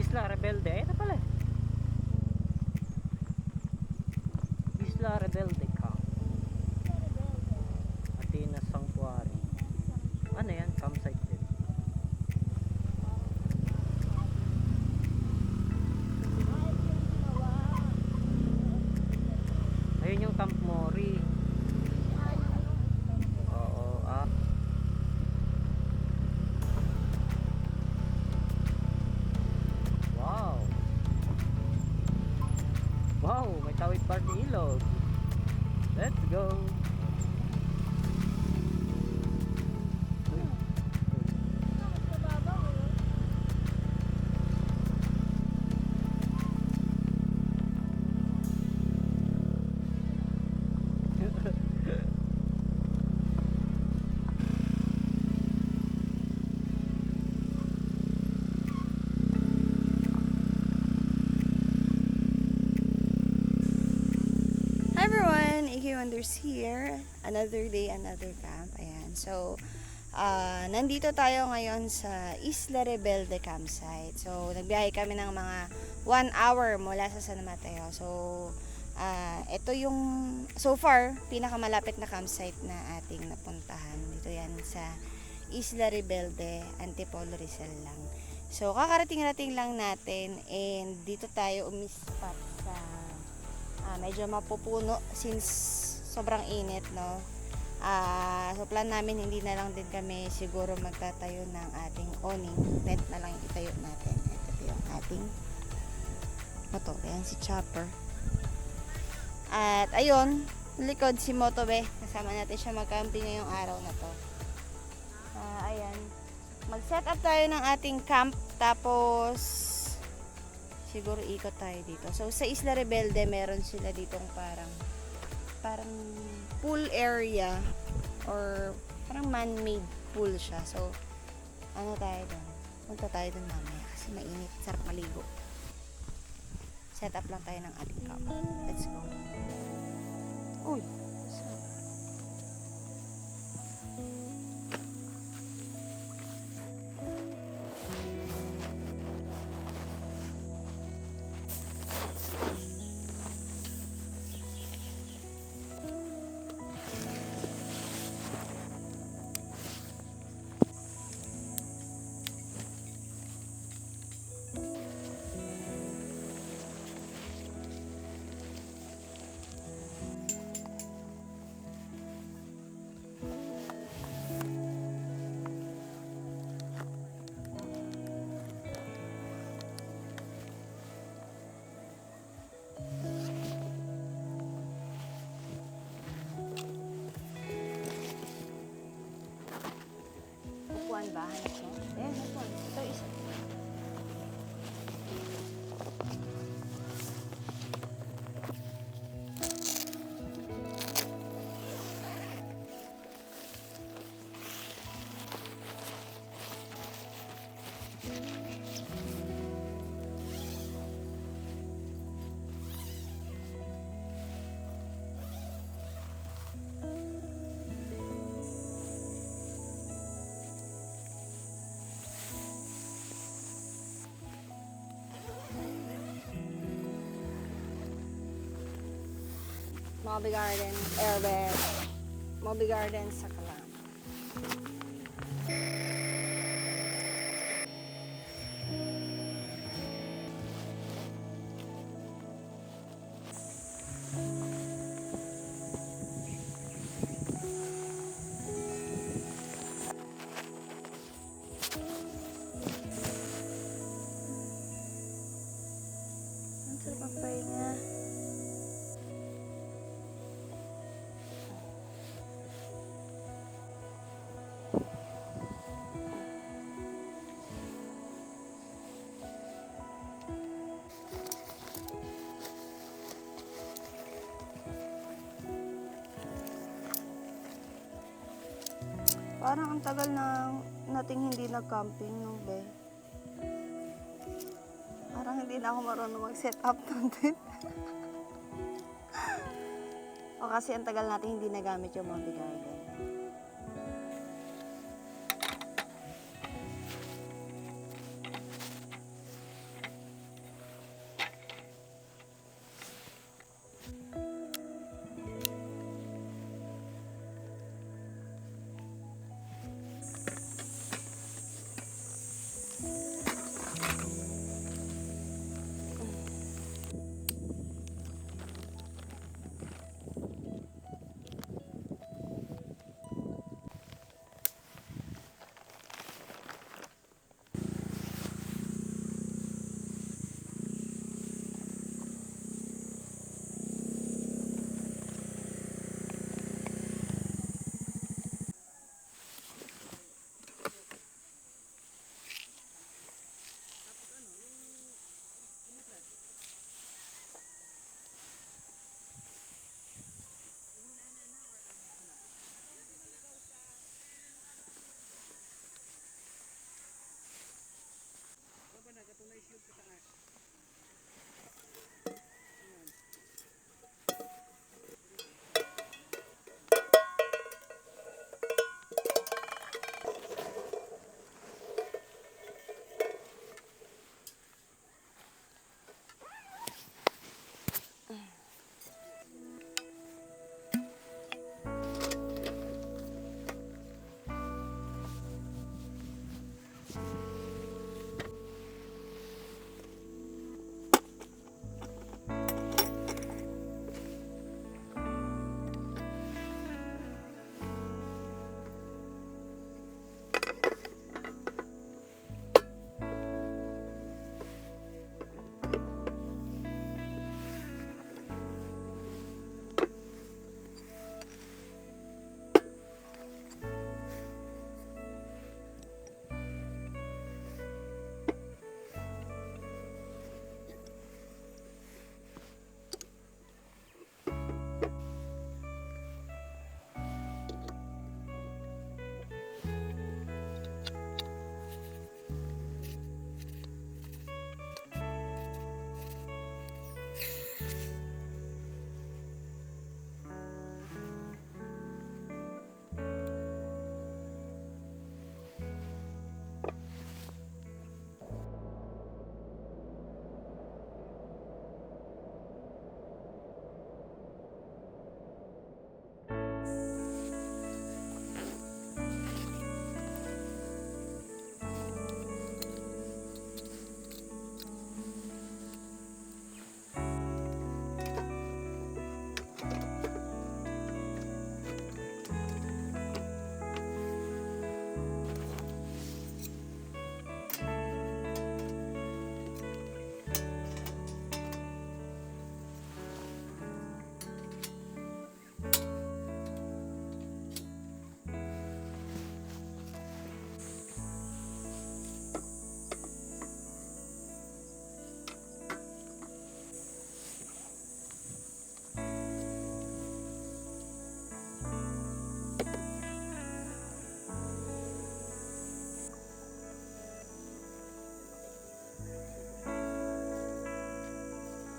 Isla Rebelde. Ito pala. Isla Rebelde Camp. Athena Sanctuary. Ano yan? Campsite din. Ayun yung Camp Mori. Oo, ah. Wow. Wow, may tawid pa ng ilog. Let's go. Hi everyone, AK Wonders here. Another day, another camp. Ayan. So, nandito tayo ngayon sa Isla Rebelde campsite. So, nagbiyahe kami ng mga 1 hour mula sa San Mateo. So, ito yung so far pinakamalapit na campsite na ating napuntahan. Dito yan sa Isla Rebelde, Antipolo, Rizal lang. So, kakarating-rating lang natin and dito tayo umispat sa medyo mapupuno since sobrang init, no? So plan namin hindi na lang din kami siguro magtatayo ng ating awning. Tent na lang yung itayo natin. Ito yung ating motor. Ayan si Chopper. At ayun, likod si Motobe. Kasama natin siya mag-camping ngayong araw na to. Ayan. Mag-set up tayo ng ating camp. Tapos siguro ikot tayo dito. So sa Isla Rebelde meron sila ditong parang pool area or parang man-made pool siya. So ano tayo doon? Punta tayo doon mamaya kasi mainit, sarap maligo. Set up lang tayo ng ating camp. Let's go. Uy. Upuan ba? Hanap mo? Ayan, upuan. Ito isa. Moby Garden, Airbed, Moby Garden sa Kalam. Ang sarap ang pahinga. Parang ang tagal na nating hindi nag-camping, no, be? Parang hindi na ako marunong mag-set up ng tent. O kasi ang tagal natin hindi nagamit yung Moby Garden.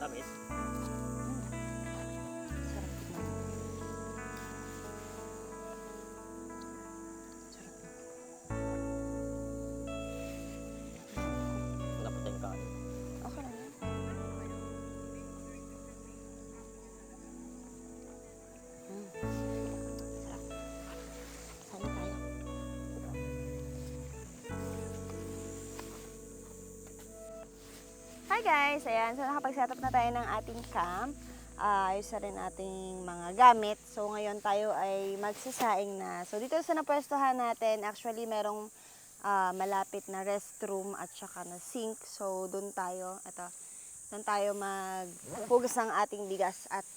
Tamis. Sarap na. Sarap na. Napatin ka. Okay lang yan. Sarap. Sana tayo. Hi guys! Ayan, so nakapag-setup na tayo ng ating camp. Ayos na rin ating mga gamit. So ngayon tayo ay magsasaing na. So dito sa napwestuhan natin, actually merong malapit na restroom at saka na sink. So doon tayo maghugas ng ating bigas at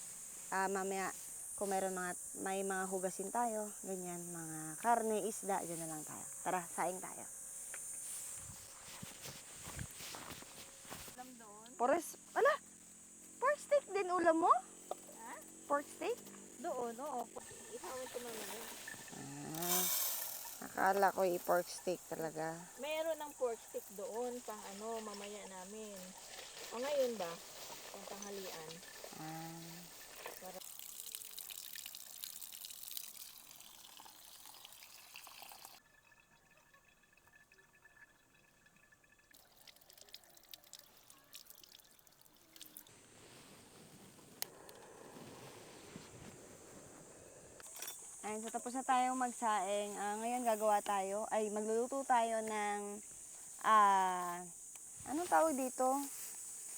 mamaya kung may mga hugasin tayo, ganyan, mga karne, isda, dyan na lang tayo. Tara, saing tayo. Pork steak din ulam mo? Ha? Pork steak? Doon, oo. Ihawin ko mamaya. Akala ko i-pork steak talaga. Meron ng pork stick doon, pang mamaya namin. O ngayon ba? Pang tanghalian. Ayun, so tapos na tayong magsaing. Ngayon magluluto tayo ng, anong tawag dito?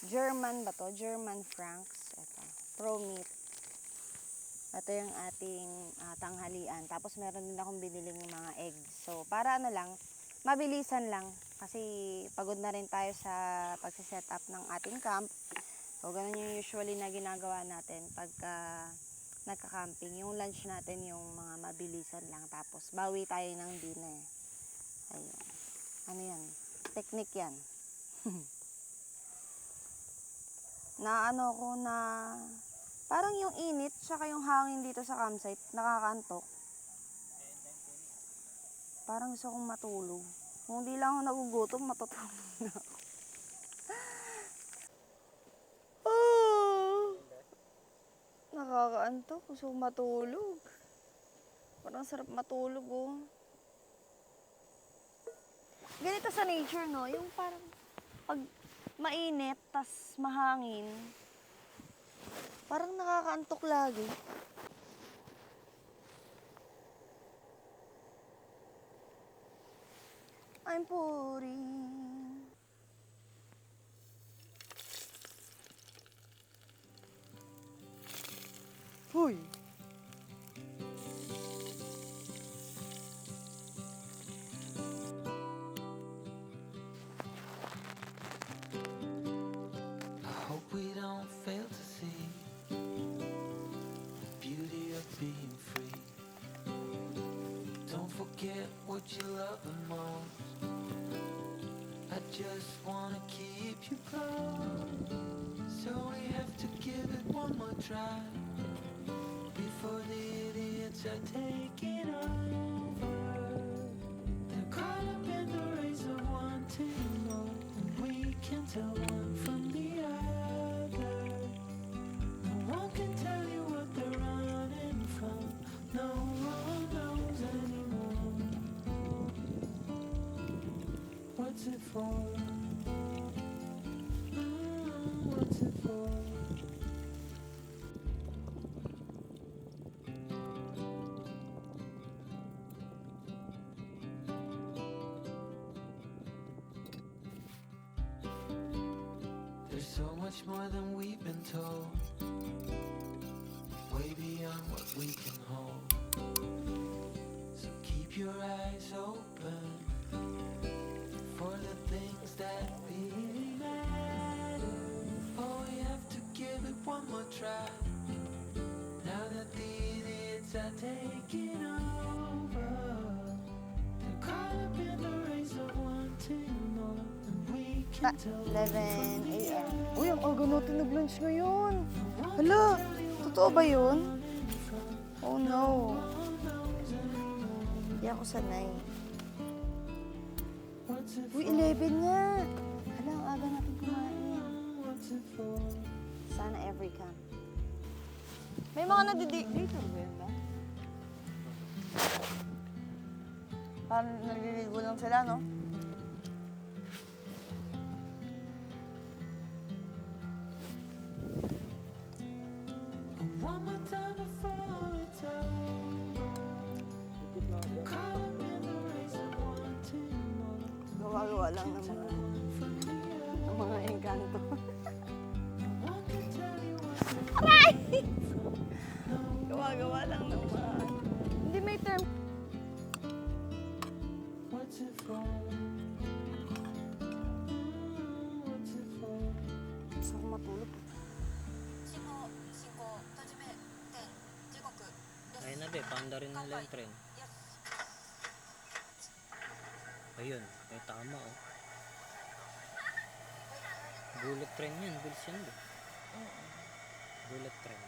German ba to? German Franks. Ito, pro meat. Ito yung ating tanghalian. Tapos meron din akong biniling mga eggs. So, para mabilisan lang. Kasi pagod na rin tayo sa pagsiset up ng ating camp. So, ganun yung usually na ginagawa natin pagka nagka-camping. Yung lunch natin yung mga mabilisan lang. Tapos, bawi tayo ng dinner. Ayun. Ano yan? Technique yan. Parang yung init, saka yung hangin dito sa campsite, nakakaantok. Parang gusto kong matulog. Kung di lang ako nagugutom, matutulog na ako. nakakaantok. Gusto kong matulog. Parang sarap matulog, oh. Ganito sa nature, no? Yung parang pag mainit, tas mahangin, parang nakakaantok lagi. I'm pouring. Huy! I hope we don't fail to see the beauty of being free. Don't forget what you love the most. I just wanna keep you close. So we have to give it one more try before the idiots are taking over. They're caught up in the race of wanting more, and we can tell one from the other. No one can tell you what they're running from. No one knows anymore. What's it for? What's it for? There's so much more than we've been told, way beyond what we can hold. So keep your eyes open for the things that really matter. Oh, we have to give it one more try now that the idiots are taking over. They're caught up in the race of wanting more, and we can tell 11 a.m. Uy, ang aga natin nag-lunch ngayon. Hala, totoo ba yun? Oh no. Hindi ako sanay. Uy, 11 nga. Hala, ang aga natin kumain. Sana every camp. May mga nadidigator ba yun ba? Parang naliligo lang sila, no? one more time before it's over. Caught up in the race of wanting more. Gawa-gawa lang ng mga engkanto. One can tell you Gawa-gawa lang ng mga... Hindi may term. what's it for? What's it for? Gusto ko matulog. Ayun na be, paanda rin nila yung tren. Ayun, may tama oh. Bullet train yan, bilis yan be. Bullet train.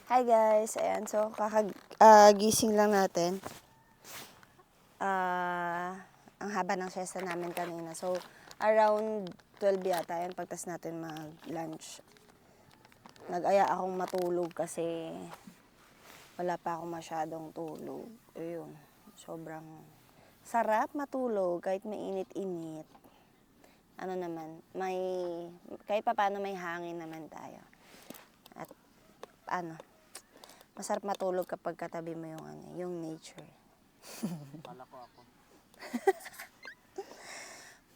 Hi guys, ayan, so kakagising lang natin. Ang haba ng siesta namin kanina. So, around 12 yata yun, pagtas natin mag-lunch. Nag-aya akong matulog kasi wala pa akong masyadong tulog. Ayun, Sobrang sarap matulog kahit mainit-init. Ano naman, kahit papaano may hangin naman tayo. At masarap matulog kapag katabi mo yung nature. Kala ko ako.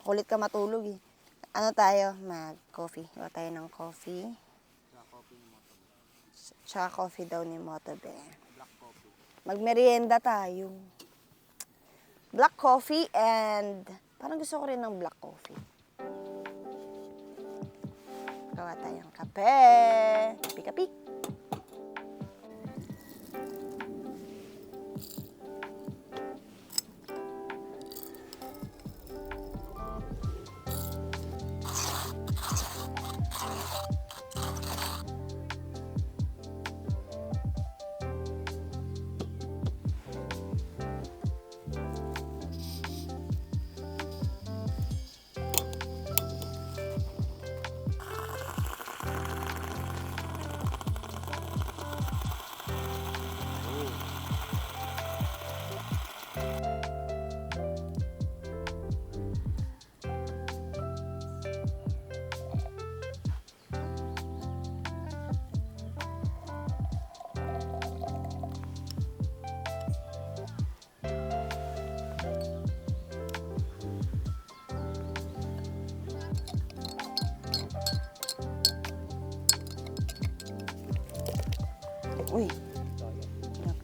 Kulit ka matulog eh. Ano tayo? Mag-coffee. Gawa tayo ng coffee. Sa coffee ni Motobe. Tsaka coffee daw ni Motobe. Black coffee. Magmerienda tayo. Black coffee and parang gusto ko rin ng black coffee. Gawa tayong kape. Kapi-kapi. Uy. Lap.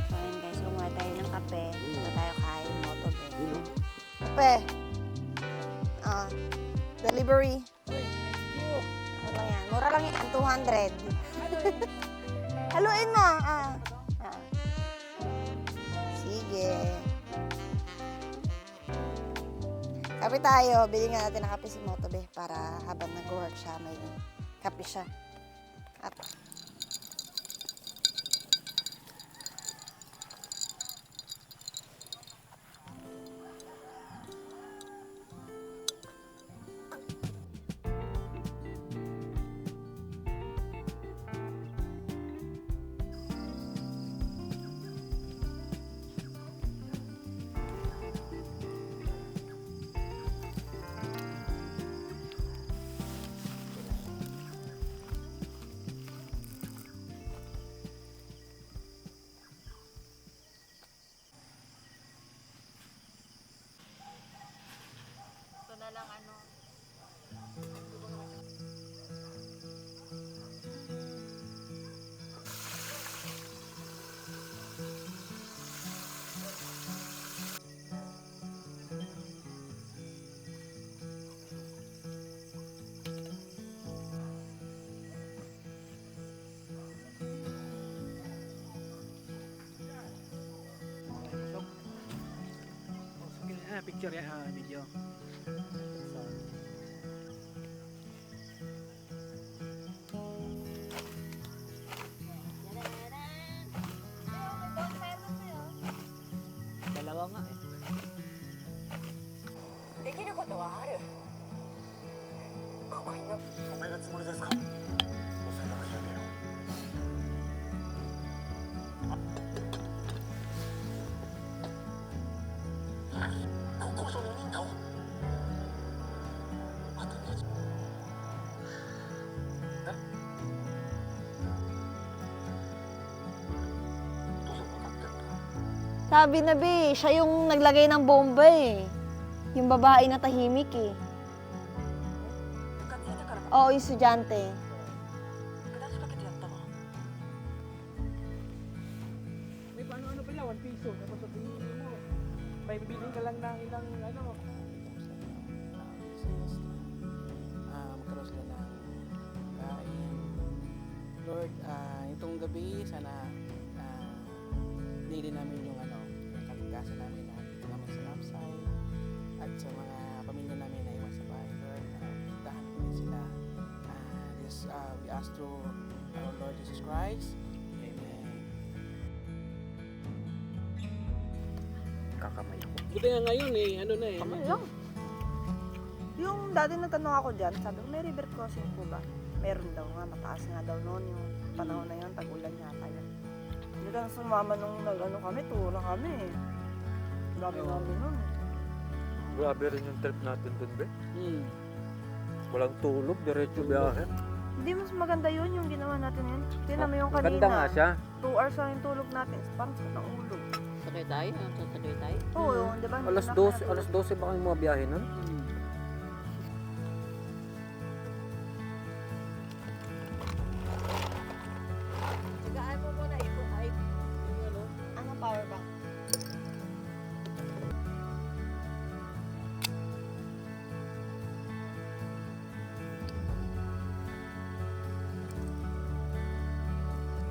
So, ayun guys, kumuha tayo ng kape. Ito tayo kain, Motobe. Kape. Delivery. Ano lang yan? Mura lang yan, 200. Haluin mo. Sige. Kape tayo. Bili nga natin ng kape si Motobe para habang nag-work siya, may kape siya. At Ito na lang ano. Picture yan, video. Dalawa nga eh. できることはある。ここにのお前がつもりですか。おそらくやめよう。国交省の認可を。あとね。どうせ分かってんだ。 sabi na be, siya yung naglagay ng bomba eh. Yung babae na tahimik eh. 部活やだから Oo, yung estudyante. 下しかけてやったの。 May paano pala, 1 piso. Tapos sabihin mo, paibiling ka lang ng ilang ano. Magkaroon sila ng kain. Lord, itong gabi, sana hindi namin yung yung kaligtasan namin na dito namin sa Lapsay at sa mga pamilya namin na iwan sa bahay, Lord. Puntahan ko din sila. We ask through our Lord Jesus Christ Kakamay ako. Buti nga ngayon eh, ano na eh. Kamay lang. Yung dati natanong ako dyan, sabi ko, may river crossing po ba? Meron daw nga, mataas nga daw noon yung panahon na yun, tag-ulan nga pala. Hindi ka sumama nung nag-ano kami, tura kami eh. Dami namin nun. Grabe rin yung trip natin dun, be. Hmm. Walang tulog, diretso biyahe. Hindi mas maganda yun yung ginawa natin yun. Tingnan mo yung kanina. Maganda nga siya. 2 hours lang yung tulog natin. Parang sa ng ulo. Sakay tayo? Sasakay tayo? Oo, yung, di ba? Alas 12 ba kayo mga biyahe nun? Tagaan mo muna ito ay yung ano. Ano power bank?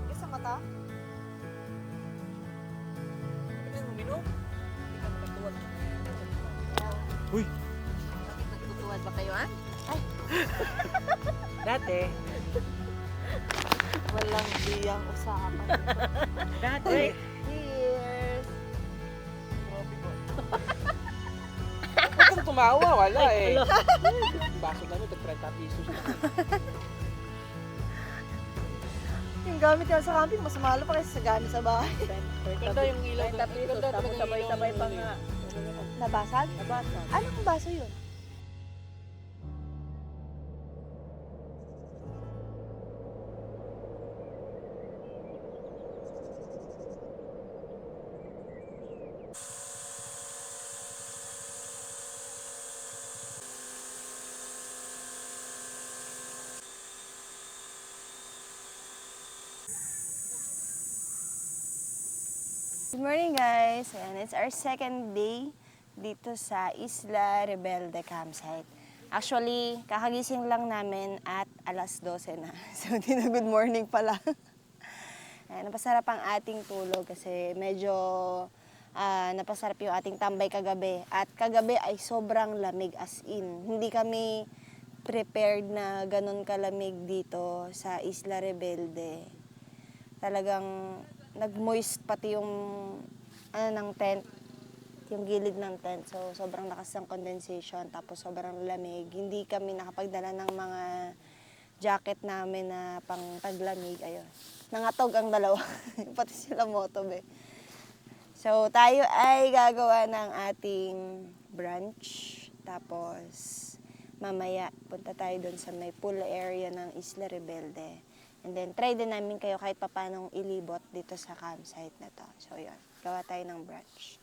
Isa mata? Tingnan mo, Mino. Hindi ka magtuwad. Uy! Bakit nagtutuwad ba kayo, ah? Dati. Walang biyang usapan. Dati. Cheers! Huwag kang tumawa, wala eh. Yung baso namin, tag-30 pesos. Yung gamit yan sa camping, mas mahal pa kaysa sa gamit sa bahay. Ganda yung ilaw. Ganda talaga yung sabay-sabay ilaw pa nun eh. nga. Nabasag? Nabasa. Anong baso yun? Good morning guys! Ayan, it's our second day dito sa Isla Rebelde campsite. Actually, kakagising lang namin at alas 12 na. So, di na good morning pala. Ayan, napasarap ang ating tulog kasi medyo napasarap yung ating tambay kagabi. At kagabi ay sobrang lamig as in. Hindi kami prepared na ganun kalamig dito sa Isla Rebelde. Talagang nag-moist pati yung ng tent, yung gilid ng tent. So, sobrang lakas ng condensation, tapos sobrang lamig. Hindi kami nakapagdala ng mga jacket namin na pang taglamig. Ayun. Nangatog ang dalawa. Pati sila motobe. So, tayo ay gagawa ng ating brunch. Tapos, mamaya, punta tayo doon sa may pool area ng Isla Rebelde. And then, try din namin kayo kahit papanong ilibot dito sa campsite na to. So, yun. Gawa tayo ng brunch.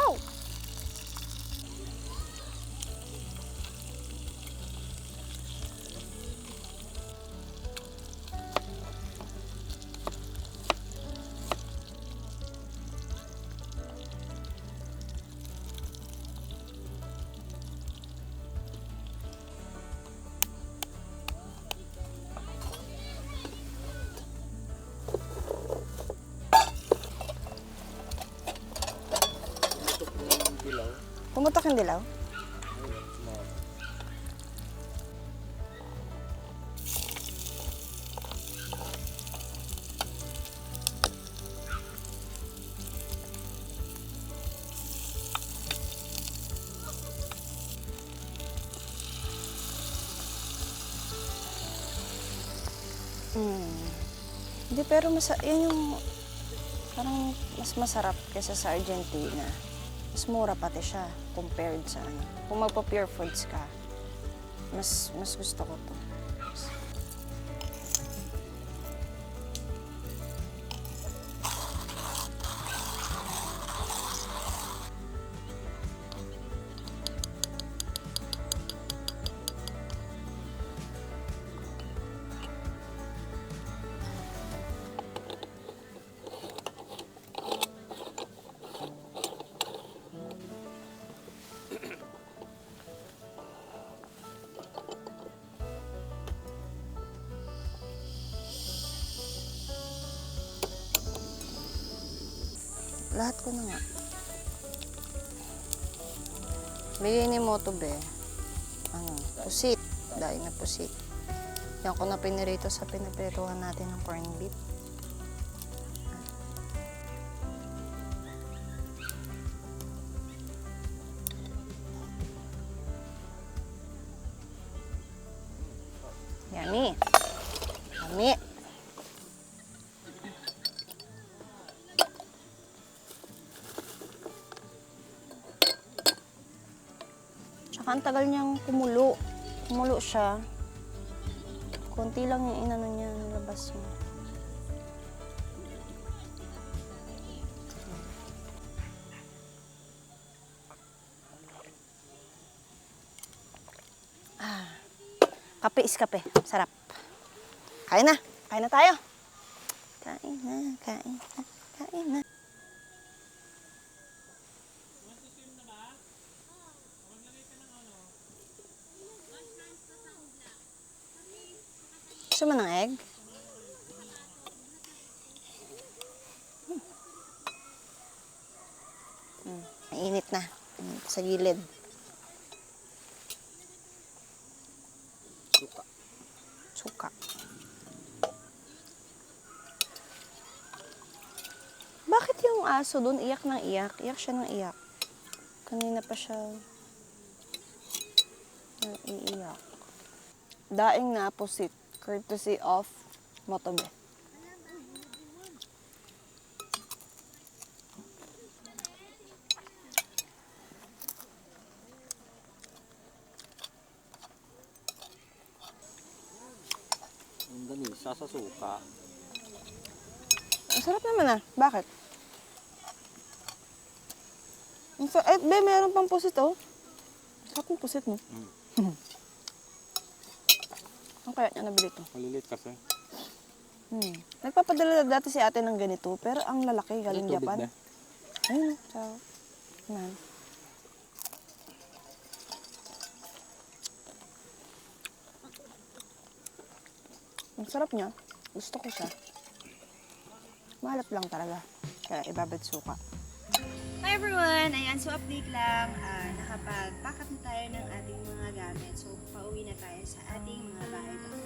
Oh! Pumutok yung dilaw? Hindi, pero yan yung parang mas masarap kaysa sa Argentina. Mas mura pati siya compared sa ano. Kung magpa-pure foods ka, mas gusto ko to. Lahat ko na nga. Bigay ni Moto Be. Ano, pusit. Dahil na pusit. Yan ko na pinirito sa pinaprituhan natin ng corned beef. Yummy. Yummy. Tsaka ang tagal niyang kumulo. Kumulo siya. Konti lang yung inano niya, nilabas niya. Kape is kape. Sarap. Kain na. Kain na tayo. Kain na, kain na, kain na. Gusto mo ng egg? Mainit na. Sa gilid. Suka. Suka. Bakit yung aso doon iyak ng iyak? Iyak siya ng iyak. Kanina pa siya iiyak. Daing na pusit. Courtesy of Moto Be. Ang ganisa sa suka. Ang sarap naman ah. Bakit? Be, meron pang pusit oh. Sarap yung pusit mo. Ang kaya niya nabili ito? Malilit kasi. Nagpapadala dati si ate ng ganito, pero ang lalaki galing Tubig Japan. ba? Ayun, so, man. Ang sarap niya. Gusto ko siya. Mahalap lang talaga. Kaya ibabad suka. Hi everyone! Ayan, so update lang. Nakapag-pack up na tayo ng ating mga gamit. So, pauwi na tayo sa ating mga bahay-bahay.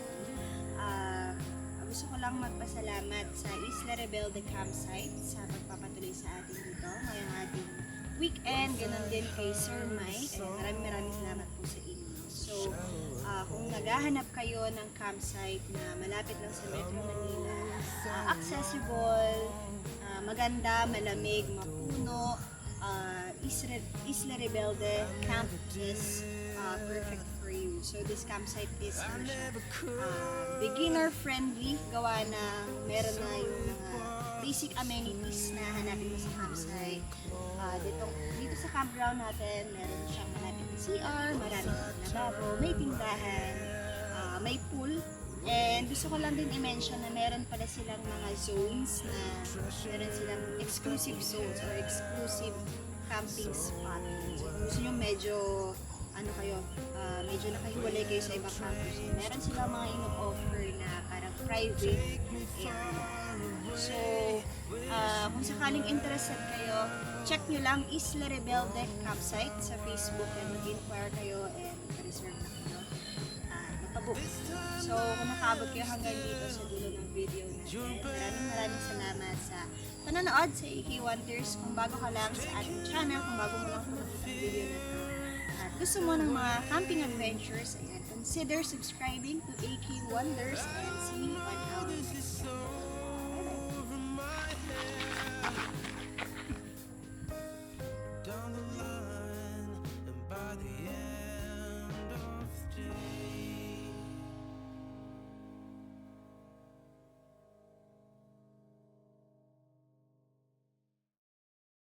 Gusto ko lang magpasalamat sa Isla Rebelde Campsite sa pagpapatuloy sa atin dito ngayong ating weekend. Ganon din kay Sir Mike. Maraming salamat po sa inyo. So, kung naghahanap kayo ng campsite na malapit lang sa Metro Manila, accessible, maganda, malamig, mapuno, Isla Rebelde Camp is perfect for you. So this campsite is beginner friendly, gawa na meron na yung mga basic amenities na hanapin mo sa campsite. Dito sa campground natin, meron siyang malapit na CR, maraming lababo, may tindahan, may pool. And gusto ko lang din i-mention na meron pala silang mga zones na meron silang exclusive zones or exclusive camping spot. So kung gusto nyo medyo medyo nakahiwalay kayo sa ibang campers. Meron silang mga ino-offer na parang private area. So, kung sakaling interested kayo, check nyo lang Isla Rebelde Campsite sa Facebook and mag-inquire kayo and reserve na kayo. Magpabook. So, kung nakaabot kayo hanggang dito sa dulo ng video natin, maraming salamat sa panonood sa AK Wonders. Kung bago ka lang sa ating channel, kung bago mo lang nakita ang video na ito, at gusto mo ng mga camping adventures, ayan, consider subscribing to AK Wonders and see you on our next video. Bye-bye!